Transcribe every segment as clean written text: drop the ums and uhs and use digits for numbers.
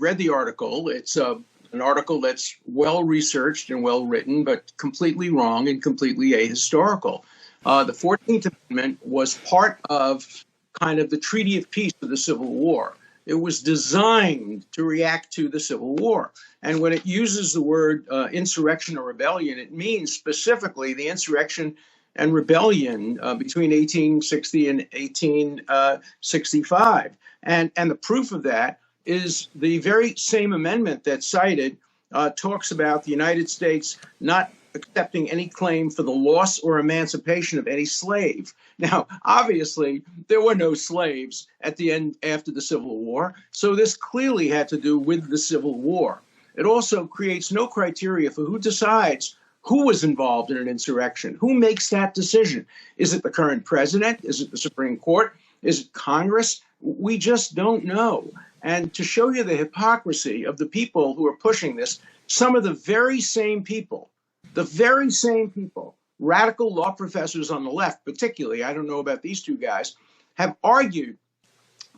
I've read the article. It's an article that's well researched and well written, but completely wrong and completely ahistorical. The 14th Amendment was part of kind of the Treaty of Peace of the Civil War. It was designed to react to the Civil War. And when it uses the word insurrection or rebellion, it means specifically the insurrection and rebellion between 1860 and 1865. And the proof of that is the very same amendment that's cited talks about the United States not accepting any claim for the loss or emancipation of any slave. Now, obviously, there were no slaves at the end after the Civil War, so this clearly had to do with the Civil War. It also creates no criteria for who decides who was involved in an insurrection. Who makes that decision? Is it the current president? Is it the Supreme Court? Is it Congress? We just don't know. And to show you the hypocrisy of the people who are pushing this, some of the very same people, radical law professors on the left, particularly, I don't know about these two guys, have argued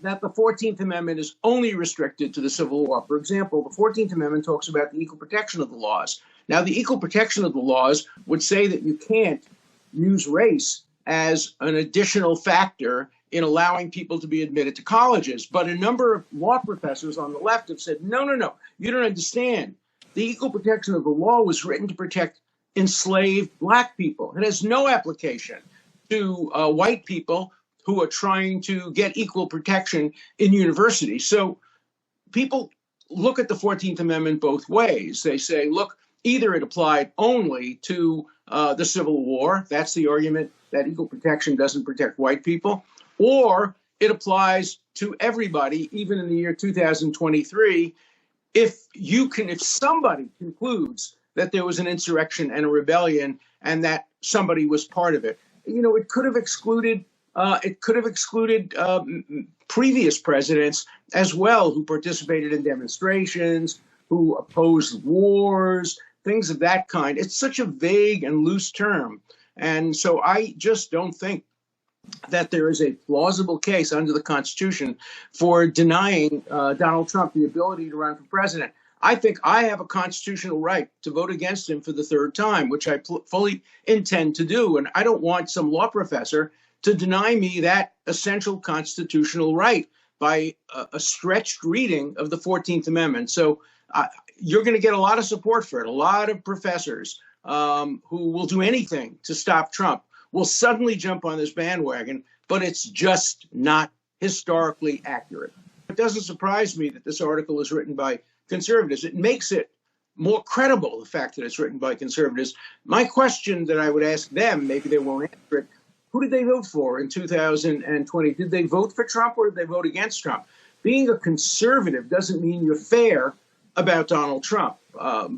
that the 14th Amendment is only restricted to the Civil War. For example, the 14th Amendment talks about the equal protection of the laws. Now, the equal protection of the laws would say that you can't use race as an additional factor in allowing people to be admitted to colleges. But a number of law professors on the left have said, no, you don't understand. The equal protection of the law was written to protect enslaved black people. It has no application to white people who are trying to get equal protection in universities. So people look at the 14th Amendment both ways. They say, look, either it applied only to the Civil War. That's the argument, that equal protection doesn't protect white people. Or it applies to everybody, even in the year 2023. If somebody concludes that there was an insurrection and a rebellion and that somebody was part of it, it could have excluded previous presidents as well, who participated in demonstrations, who opposed wars, things of that kind. It's such a vague and loose term. And so I just don't think that there is a plausible case under the Constitution for denying Donald Trump the ability to run for president. I think I have a constitutional right to vote against him for the third time, which I fully intend to do. And I don't want some law professor to deny me that essential constitutional right by a stretched reading of the 14th Amendment. So you're going to get a lot of support for it. A lot of professors who will do anything to stop Trump will suddenly jump on this bandwagon, but it's just not historically accurate. It doesn't surprise me that this article is written by conservatives. It makes it more credible, the fact that it's written by conservatives. My question that I would ask them, maybe they won't answer it, who did they vote for in 2020? Did they vote for Trump or did they vote against Trump? Being a conservative doesn't mean you're fair about Donald Trump.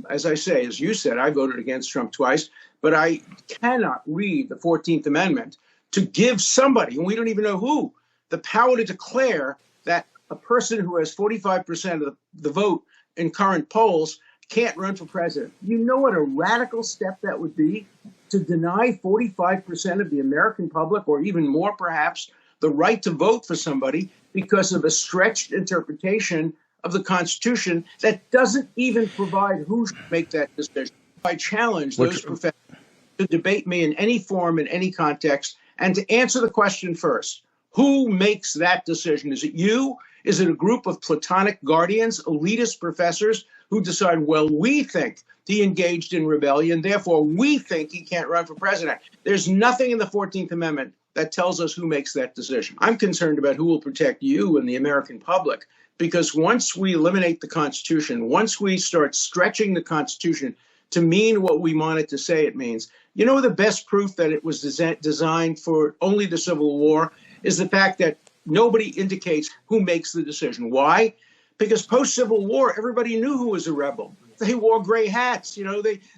As I say, as you said, I voted against Trump twice, but I cannot read the 14th Amendment to give somebody, and we don't even know who, the power to declare that a person who has 45% of the vote in current polls can't run for president. You know what a radical step that would be, to deny 45% of the American public, or even more perhaps, the right to vote for somebody because of a stretched interpretation of the Constitution that doesn't even provide who should make that decision. I challenge those professors to debate me in any form, in any context, and to answer the question first. Who makes that decision? Is it you? Is it a group of platonic guardians, elitist professors who decide, well, we think he engaged in rebellion, therefore we think he can't run for president? There's nothing in the 14th Amendment that tells us who makes that decision. I'm concerned about who will protect you and the American public, because once we eliminate the Constitution, once we start stretching the Constitution to mean what we want it to say it means, the best proof that it was designed for only the Civil War is the fact that nobody indicates who makes the decision. Why? Because post-Civil War, everybody knew who was a rebel. They wore gray hats.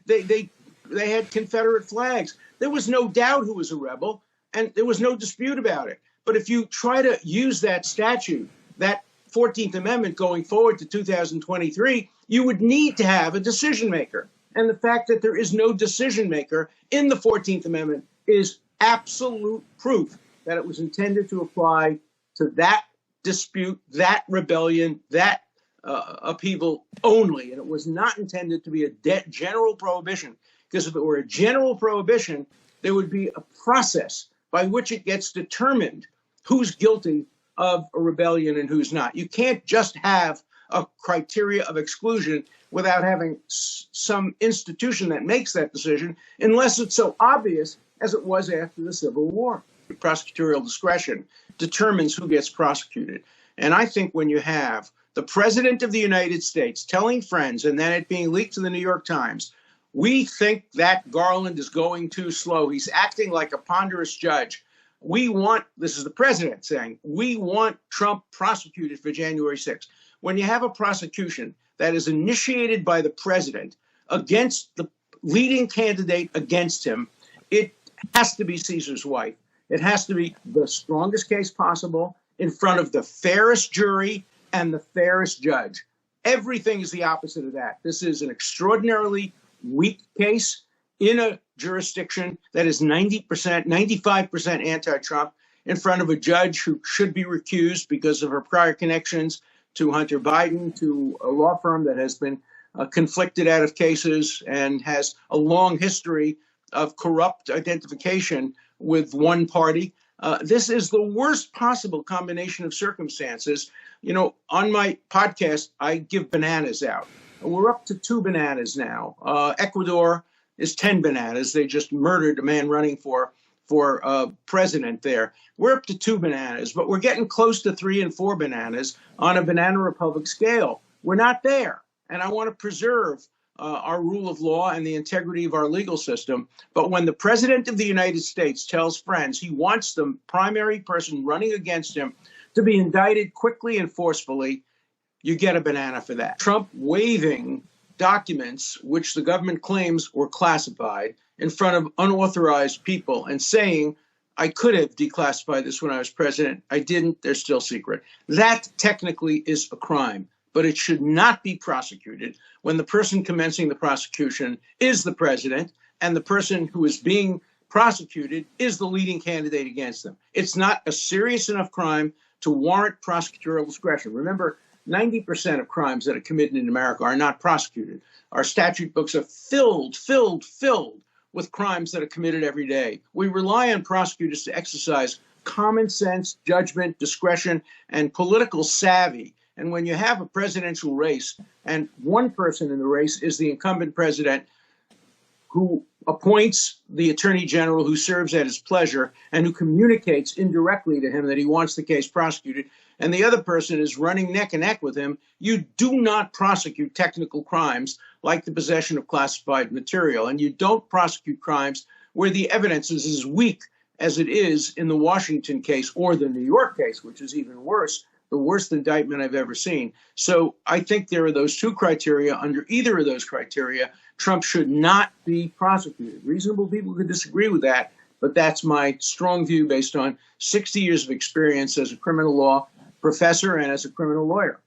They had Confederate flags. There was no doubt who was a rebel, and there was no dispute about it. But if you try to use that statute, that 14th Amendment going forward to 2023, you would need to have a decision maker. And the fact that there is no decision maker in the 14th Amendment is absolute proof that it was intended to apply to that dispute, that rebellion, that upheaval only, and it was not intended to be a general prohibition. Because if it were a general prohibition, there would be a process by which it gets determined who's guilty of a rebellion and who's not. You can't just have a criteria of exclusion without having some institution that makes that decision, unless it's so obvious as it was after the Civil War. Prosecutorial discretion determines who gets prosecuted. And I think when you have the President of the United States telling friends, and then it being leaked to the New York Times, we think that Garland is going too slow. He's acting like a ponderous judge. This is the president saying, we want Trump prosecuted for January 6th. When you have a prosecution that is initiated by the president against the leading candidate against him, it has to be Caesar's wife. It has to be the strongest case possible in front of the fairest jury and the fairest judge. Everything is the opposite of that. This is an extraordinarily weak case in a jurisdiction that is 90%, 95% anti-Trump in front of a judge who should be recused because of her prior connections to Hunter Biden, to a law firm that has been conflicted out of cases and has a long history of corrupt identification with one party. This is the worst possible combination of circumstances. You know, on my podcast, I give bananas out. We're up to 2 bananas now. Ecuador is 10 bananas. They just murdered a man running for president there. We're up to 2 bananas, but we're getting close to 3 and 4 bananas on a banana republic scale. We're not there. And I want to preserve our rule of law and the integrity of our legal system. But when the President of the United States tells friends he wants the primary person running against him to be indicted quickly and forcefully, you get a banana for that. Trump waiving documents which the government claims were classified in front of unauthorized people and saying, I could have declassified this when I was president. I didn't. They're still secret. That technically is a crime, but it should not be prosecuted when the person commencing the prosecution is the president and the person who is being prosecuted is the leading candidate against them. It's not a serious enough crime to warrant prosecutorial discretion. Remember, 90% of crimes that are committed in America are not prosecuted. Our statute books are filled with crimes that are committed every day. We rely on prosecutors to exercise common sense, judgment, discretion, and political savvy. And when you have a presidential race and one person in the race is the incumbent president who appoints the attorney general who serves at his pleasure and who communicates indirectly to him that he wants the case prosecuted, and the other person is running neck and neck with him, you do not prosecute technical crimes like the possession of classified material. And you don't prosecute crimes where the evidence is as weak as it is in the Washington case or the New York case, which is even worse, the worst indictment I've ever seen. So I think there are those 2 criteria. Under either of those criteria, Trump should not be prosecuted. Reasonable people could disagree with that, but that's my strong view based on 60 years of experience as a criminal law professor and as a criminal lawyer.